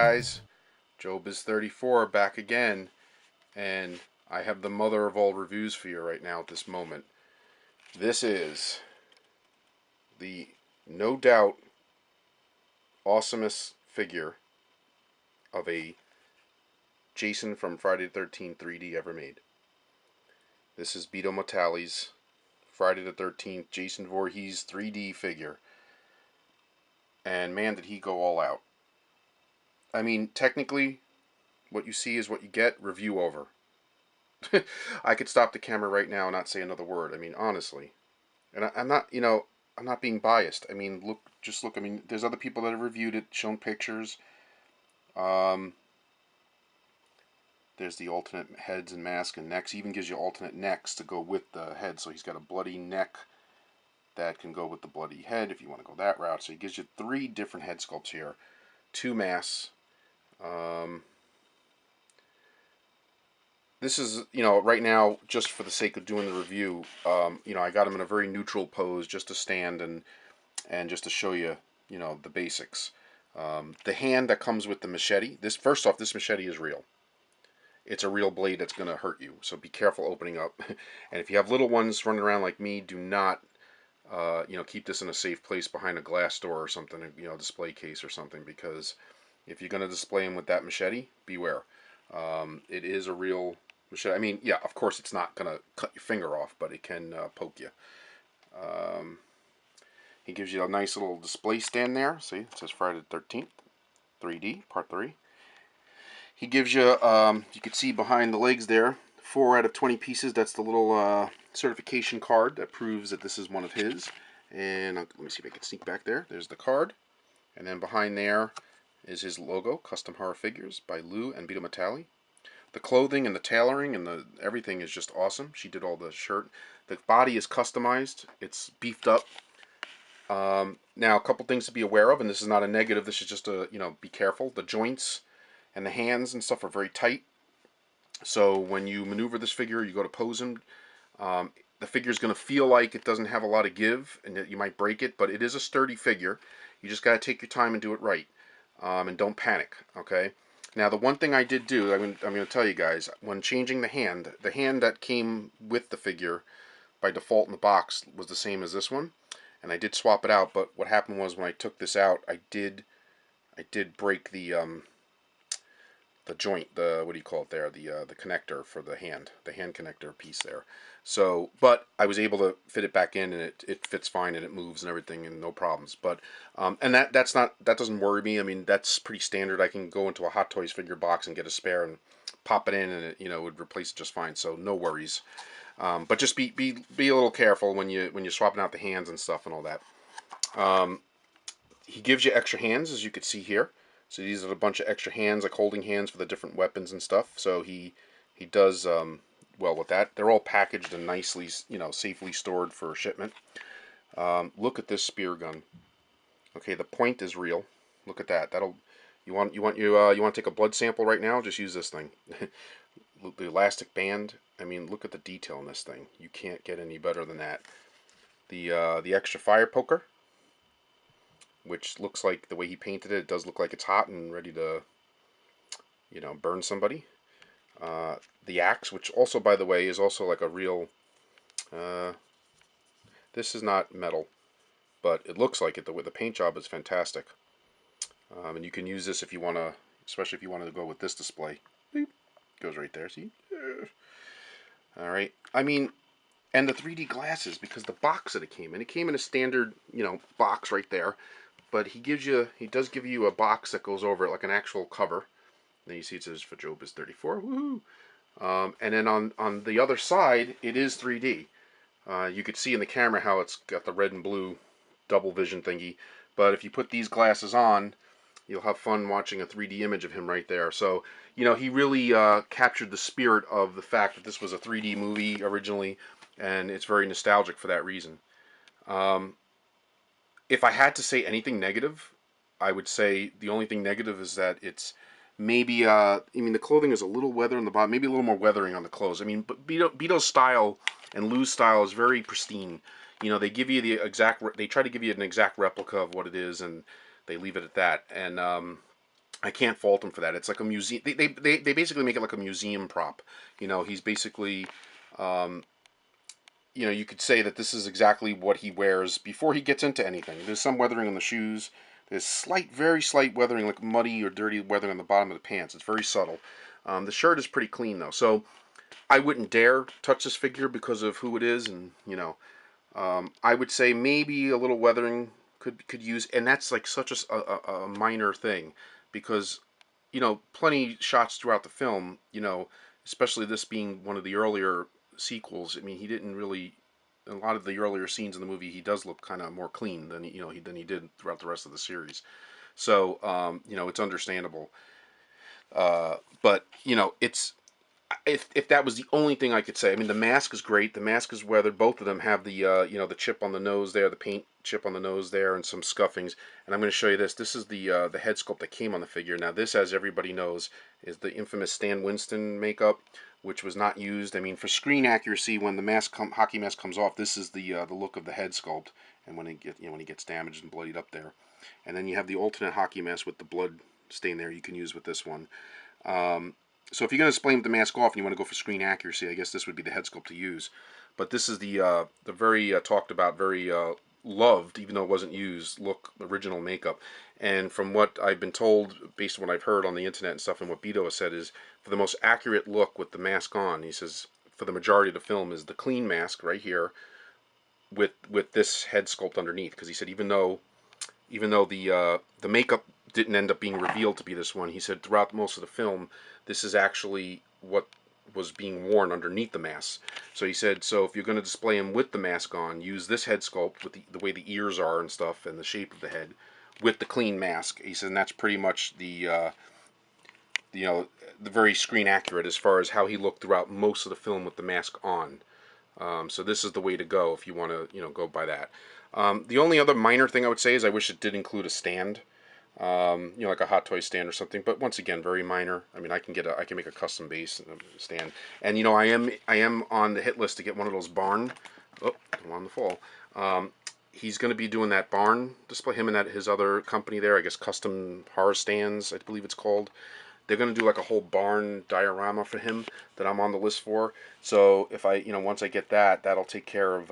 guys? Joebizz34 back again, and I have the mother of all reviews for you right now at this moment. This is the, no doubt, awesomest figure of a Jason from Friday the 13th 3D ever made. This is Betomatali's Friday the 13th Jason Voorhees 3D figure. And man, did he go all out. I mean, technically, what you see is what you get. Review over. I could stop the camera right now and not say another word. I mean, honestly. And I'm not, I'm not being biased. I mean, look. I mean, there's other people that have reviewed it, shown pictures. There's the alternate heads and mask and necks. He even gives you alternate necks to go with the head. So he's got a bloody neck that can go with the bloody head if you want to go that route. So he gives you 3 different head sculpts here. 2 masks. This is, right now, just for the sake of doing the review, I got him in a very neutral pose just to stand and just to show you, the basics. The hand that comes with the machete, first off, this machete is real. It's a real blade that's going to hurt you, so be careful opening up. And if you have little ones running around like me, do not, keep this in a safe place behind a glass door or something, display case or something, because if you're going to display them with that machete, beware. It is a real machete. I mean, yeah, of course it's not going to cut your finger off, but it can poke you. He gives you a nice little display stand there. See, it says Friday the 13th, 3D, Part 3. He gives you, you can see behind the legs there, 4 out of 20 pieces. That's the little certification card that proves that this is one of his. And let me see if I can sneak back there. There's the card. And then behind there is his logo, Custom Horror Figures by Lu and Betomatali. The clothing and the tailoring and everything is just awesome. She did all the shirt. The body is customized. It's beefed up. Now, a couple things to be aware of, and this is not a negative. This is just a, be careful. The joints and the hands and stuff are very tight. So when you maneuver this figure, you go to pose him, the figure is going to feel like it doesn't have a lot of give, and that you might break it, but it is a sturdy figure. You just got to take your time and do it right, and don't panic, okay? Now, the one thing I did do, I'm going to tell you guys, when changing the hand that came with the figure by default in the box was the same as this one, and I did swap it out, but what happened was when I took this out, I did break the joint, what do you call it there, the connector for the hand connector piece there. So, but I was able to fit it back in, and it fits fine, and it moves and everything, and no problems. But and that doesn't worry me. I mean, that's pretty standard. I can go into a Hot Toys figure box and get a spare and pop it in, and it would replace it just fine. So no worries. But just be a little careful when you're swapping out the hands and stuff and all that. He gives you extra hands, as you can see here. So these are a bunch of extra hands, like holding hands for the different weapons and stuff. So he does well with that. They're all packaged and nicely, safely stored for shipment. Look at this spear gun. Okay, the point is real. Look at that. You want to take a blood sample right now? Just use this thing. The elastic band. I mean, look at the detail in this thing. You can't get any better than that. The extra fire poker, which looks like, the way he painted it, it does look like it's hot and ready to, burn somebody. The axe, which also, by the way, is also like a real, this is not metal, but it looks like it. The paint job is fantastic. And you can use this if you want to, especially if you want to go with this display. Beep. Goes right there, see? Alright, I mean, and the 3D glasses, because the box that it came in a standard, box right there. But he does give you a box that goes over it, like an actual cover. Then you see it says for Joebizz34, woohoo! And then on the other side, it is 3D. You could see in the camera how it's got the red and blue double vision thingy. But if you put these glasses on, you'll have fun watching a 3D image of him right there. So, he really captured the spirit of the fact that this was a 3D movie originally, and it's very nostalgic for that reason. If I had to say anything negative, I would say the only thing negative is that it's maybe, I mean, the clothing is a little weather on the bottom, maybe a little more weathering on the clothes. I mean, but Beto's style and Lu's style is very pristine. They give you they try to give you an exact replica of what it is, and they leave it at that. And I can't fault him for that. It's like a museum. They basically make it like a museum prop. You know, he's basically, you know, you could say that this is exactly what he wears before he gets into anything. There's some weathering on the shoes. There's slight, very slight weathering, like muddy or dirty weathering on the bottom of the pants. It's very subtle. The shirt is pretty clean though, so I wouldn't dare touch this figure because of who it is, and you know, I would say maybe a little weathering could use, and that's like such a minor thing, because you know, plenty shots throughout the film, you know, especially this being one of the earlier sequels. I mean, he didn't really, in a lot of the earlier scenes in the movie, he does look kind of more clean than you know than he did throughout the rest of the series. So you know, it's understandable. But you know, it's if that was the only thing I could say. I mean, the mask is great. The mask is weathered. Both of them have the you know, the chip on the nose there, the paint chip on the nose there, and some scuffings. And I'm going to show you this. This is the head sculpt that came on the figure. Now, this, as everybody knows, is the infamous Stan Winston makeup, which was not used. I mean, for screen accuracy, when the hockey mask comes off, this is the look of the head sculpt. And when when he gets damaged and bloodied up there, and then you have the alternate hockey mask with the blood stain there. You can use with this one. So if you're going to display him with the mask off and you want to go for screen accuracy, I guess this would be the head sculpt to use. But this is the very talked about, very loved, even though it wasn't used, look, original makeup. And from what I've been told, based on what I've heard on the internet and stuff, and what Beto has said, is for the most accurate look with the mask on, he says, for the majority of the film, is the clean mask right here with this head sculpt underneath. Because he said even though the makeup didn't end up being revealed to be this one, he said throughout most of the film, this is actually what was being worn underneath the mask. So he said, so if you're going to display him with the mask on, use this head sculpt with the way the ears are and stuff, and the shape of the head, with the clean mask. He said, and that's pretty much the you know, the very screen accurate as far as how he looked throughout most of the film with the mask on. So this is the way to go if you want to, you know, go by that. The only other minor thing I would say is I wish it did include a stand, you know, like a Hot Toy stand or something. But once again, very minor. I mean, I can make a custom base stand, and you know, I am on the hit list to get one of those barn. Oh, I'm on the fall. He's going to be doing that barn display. Him and his other company there, I guess, Custom Horror Stands, I believe it's called. They're going to do like a whole barn diorama for him that I'm on the list for. So if I, you know, once I get that, that'll take care of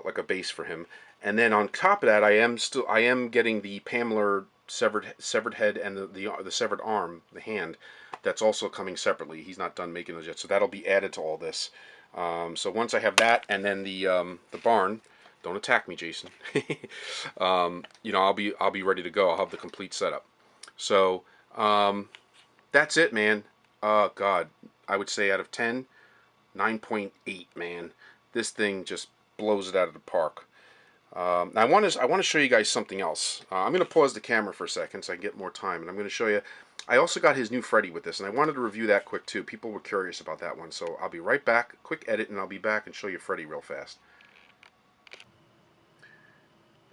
like a base for him. And then on top of that, I am getting the Pamela severed head and the severed arm, the hand. That's also coming separately. He's not done making those yet, so that'll be added to all this. So once I have that, and then the barn. Don't attack me, Jason. You know, I'll be ready to go. I'll have the complete setup. So that's it, man. God, I would say out of 10, 9.8, man. This thing just blows it out of the park. Now I want to show you guys something else. I'm going to pause the camera for a second so I can get more time, and I'm going to show you. I also got his new Freddy with this, and I wanted to review that quick too. People were curious about that one, so I'll be right back. Quick edit, and I'll be back and show you Freddy real fast.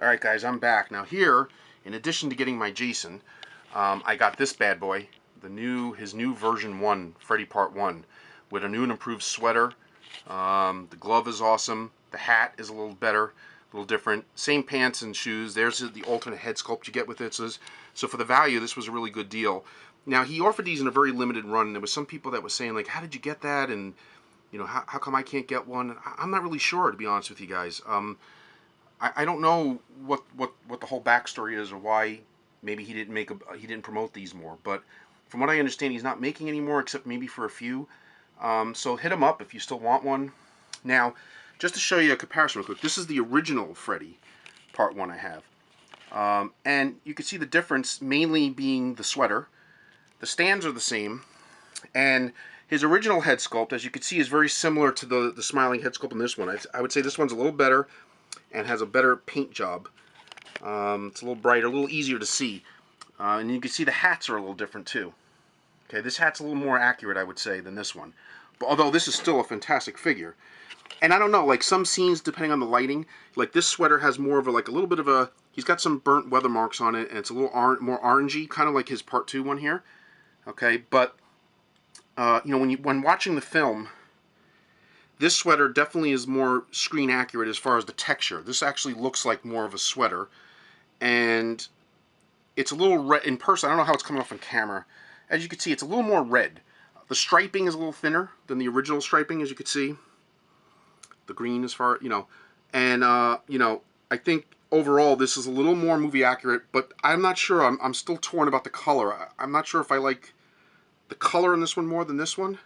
Alright guys, I'm back. Now here, in addition to getting my Jason, I got this bad boy, his new version 1, Freddy Part 1, with a new and improved sweater. The glove is awesome. The hat is a little better, a little different. Same pants and shoes. There's the alternate head sculpt you get with it. So for the value, this was a really good deal. Now, he offered these in a very limited run. There was some people that were saying, like, how did you get that? And, you know, how come I can't get one? I'm not really sure, to be honest with you guys. I don't know what the whole backstory is, or why maybe he didn't promote these more. But from what I understand, he's not making any more, except maybe for a few. So hit him up if you still want one. Now, just to show you a comparison real quick, this is the original Freddy Part 1 I have. And you can see the difference mainly being the sweater. The stands are the same. And his original head sculpt, as you can see, is very similar to the smiling head sculpt in this one. I would say this one's a little better and has a better paint job. It's a little brighter, a little easier to see. And you can see the hats are a little different too. Okay, this hat's a little more accurate, I would say, than this one. But although this is still a fantastic figure. And I don't know, like some scenes, depending on the lighting, like this sweater has more of a, like a little bit of a, he's got some burnt weather marks on it, and it's a little more orangey, kind of like his Part 2 one here. Okay, but, you know, when watching the film, this sweater definitely is more screen accurate as far as the texture. This actually looks like more of a sweater. And it's a little red in person. I don't know how it's coming off on camera. As you can see, it's a little more red. The striping is a little thinner than the original striping, as you can see. The green as far, you know. And, you know, I think overall this is a little more movie accurate, but I'm not sure. I'm still torn about the color. I'm not sure if I like the color in this one more than this one.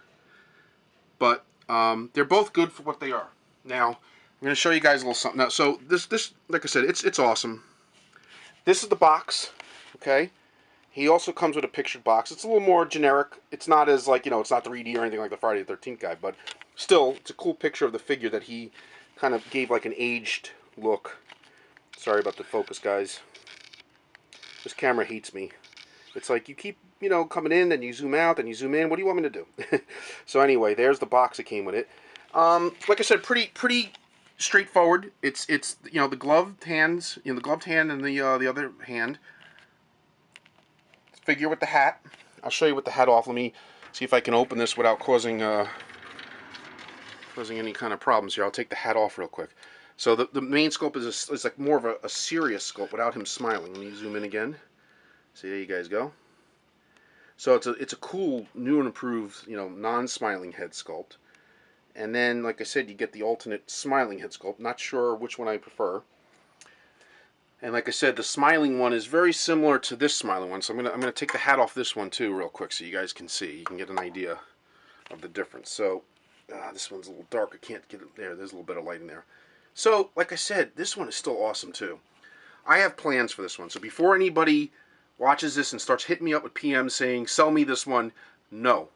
But they're both good for what they are. Now, I'm going to show you guys a little something. Now, so this, like I said, it's awesome. This is the box, okay? He also comes with a pictured box. It's a little more generic. It's not as, like, you know, it's not 3D or anything like the Friday the 13th guy, but still, it's a cool picture of the figure that he kind of gave, like, an aged look. Sorry about the focus, guys. This camera hates me. It's like you keep, you know, coming in, then you zoom out, then you zoom in. What do you want me to do? So anyway, there's the box that came with it. Like I said, pretty straightforward. It's you know, the gloved hands, you know, the gloved hand and the other hand. Figure with the hat. I'll show you with the hat off. Let me see if I can open this without causing any kind of problems here. I'll take the hat off real quick. So the main sculpt is like more of a serious sculpt without him smiling. Let me zoom in again. See, there you guys go. So it's a cool, new and improved, you know, non-smiling head sculpt. And then, like I said, you get the alternate smiling head sculpt. Not sure which one I prefer. And like I said, the smiling one is very similar to this smiling one. So I'm gonna take the hat off this one too, real quick, so you guys can see. You can get an idea of the difference. So this one's a little dark. I can't get it there. There's a little bit of light in there. So, like I said, this one is still awesome too. I have plans for this one. So before anybody watches this and starts hitting me up with PMs saying, sell me this one, no.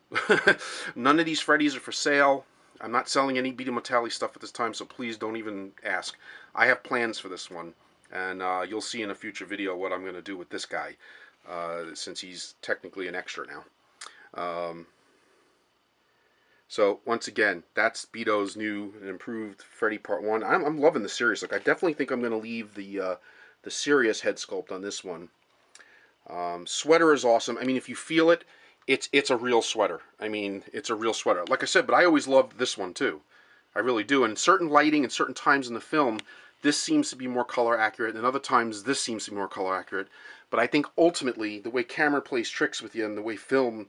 None of these Freddys are for sale. I'm not selling any Betomatali stuff at this time, so please don't even ask. I have plans for this one, and you'll see in a future video what I'm going to do with this guy, since he's technically an extra now. So once again, that's Beto's new and improved Freddy Part 1. I'm loving the serious look. I definitely think I'm going to leave the serious head sculpt on this one. Sweater is awesome. I mean, if you feel it, it's a real sweater. I mean, it's a real sweater. Like I said, but I always loved this one too. I really do. And certain lighting and certain times in the film, this seems to be more color accurate, and other times this seems to be more color accurate. But I think ultimately, the way camera plays tricks with you and the way film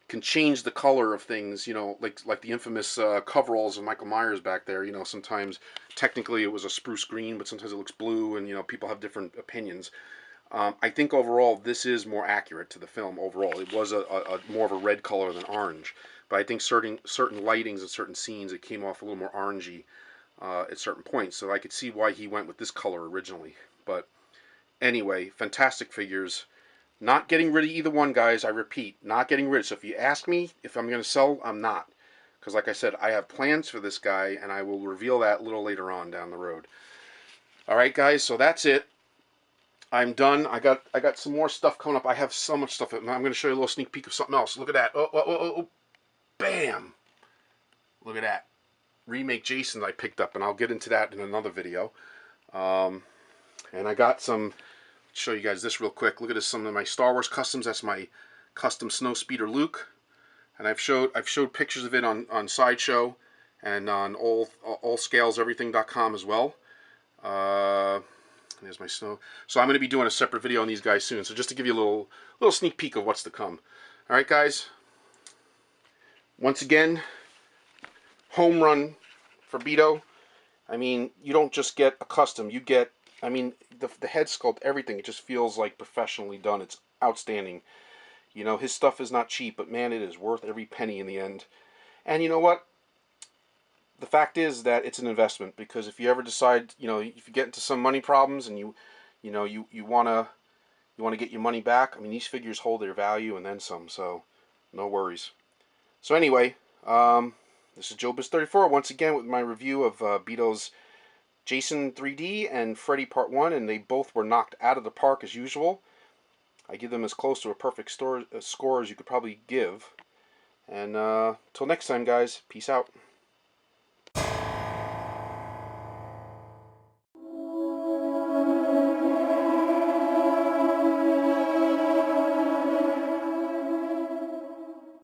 can change the color of things, you know, like the infamous coveralls of Michael Myers back there. You know, sometimes technically it was a spruce green, but sometimes it looks blue, and, you know, people have different opinions. I think overall this is more accurate to the film overall. It was a more of a red color than orange, but I think certain lightings and certain scenes, it came off a little more orangey at certain points. So I could see why he went with this color originally. But anyway, fantastic figures. Not getting rid of either one, guys. I repeat, not getting rid. So if you ask me if I'm going to sell, I'm not. Because like I said, I have plans for this guy, and I will reveal that a little later on down the road. Alright, guys, so that's it. I'm done. I got some more stuff coming up. I have so much stuff. I'm going to show you a little sneak peek of something else. Look at that. Oh. Bam! Look at that. Remake Jason I picked up, and I'll get into that in another video. And I got some... show you guys this real quick. Look at this, some of my Star Wars customs. That's my custom snow speeder Luke, and I've showed pictures of it on Sideshow and on allscaleseverything.com as well. There's my snow. So I'm going to be doing a separate video on these guys soon. So just to give you a little sneak peek of what's to come. All right, guys. Once again, home run for Beto. I mean, you don't just get a custom. You get, I mean, the head sculpt, everything, it just feels like professionally done. It's outstanding. You know, his stuff is not cheap, but man, it is worth every penny in the end. And you know what? The fact is that it's an investment, because if you ever decide, you know, if you get into some money problems and you want to get your money back, I mean, these figures hold their value and then some, so no worries. So anyway, this is Joebizz34 once again with my review of Beto's Jason 3D and Freddy Part 1, and they both were knocked out of the park as usual. I give them as close to a perfect score as you could probably give. And till next time, guys, peace out.